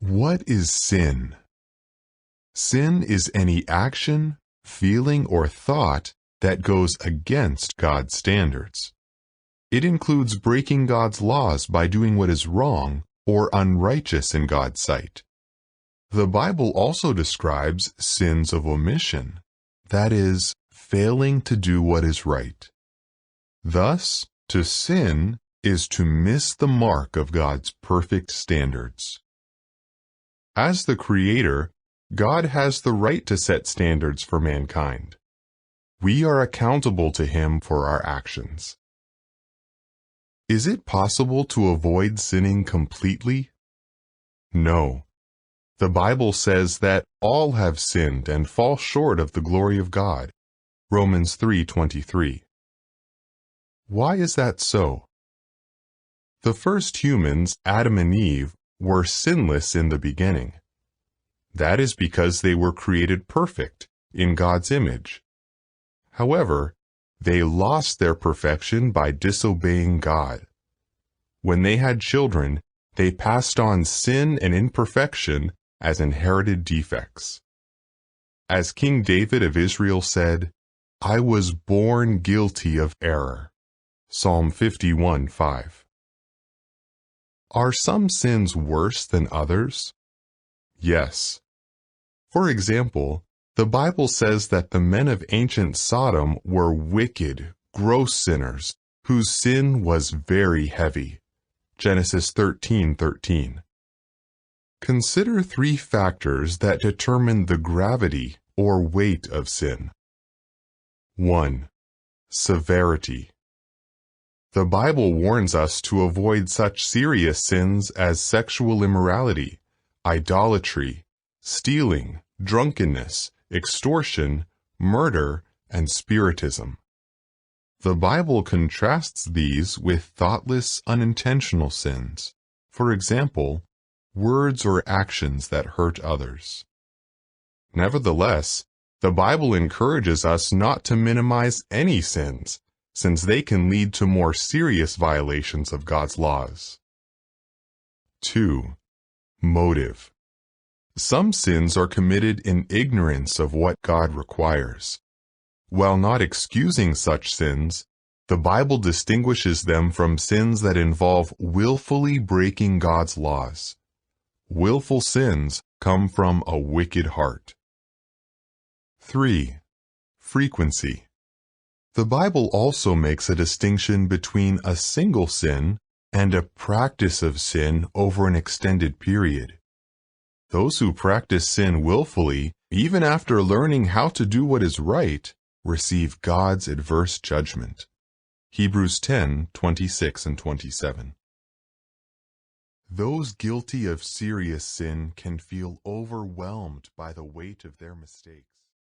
What is sin? Sin is any action, feeling, or thought that goes against God's standards. It includes breaking God's laws by doing what is wrong or unrighteous in God's sight. The Bible also describes sins of omission, that is, failing to do what is right. Thus, to sin is to miss the mark of God's perfect standards. As the Creator, God has the right to set standards for mankind. We are accountable to Him for our actions. Is it possible to avoid sinning completely? No. The Bible says that all have sinned and fall short of the glory of God. Romans 3:23. Why is that so? The first humans, Adam and Eve, were sinless in the beginning. That is because they were created perfect, in God's image. However, they lost their perfection by disobeying God. When they had children, they passed on sin and imperfection as inherited defects. As King David of Israel said, "I was born guilty of error." Psalm 51:5. Are some sins worse than others? Yes. For example, the Bible says that the men of ancient Sodom were wicked, gross sinners, whose sin was very heavy. Genesis 13:13. Consider three factors that determine the gravity or weight of sin. 1. Severity. The Bible warns us to avoid such serious sins as sexual immorality, idolatry, stealing, drunkenness, extortion, murder, and spiritism. The Bible contrasts these with thoughtless, unintentional sins. For example, words or actions that hurt others. Nevertheless, the Bible encourages us not to minimize any sins, since they can lead to more serious violations of God's laws. 2. Motive. Some sins are committed in ignorance of what God requires. While not excusing such sins, the Bible distinguishes them from sins that involve willfully breaking God's laws. Willful sins come from a wicked heart. 3. Frequency. The Bible also makes a distinction between a single sin and a practice of sin over an extended period. Those who practice sin willfully, even after learning how to do what is right, receive God's adverse judgment. Hebrews 10:26 and 27. Those guilty of serious sin can feel overwhelmed by the weight of their mistakes.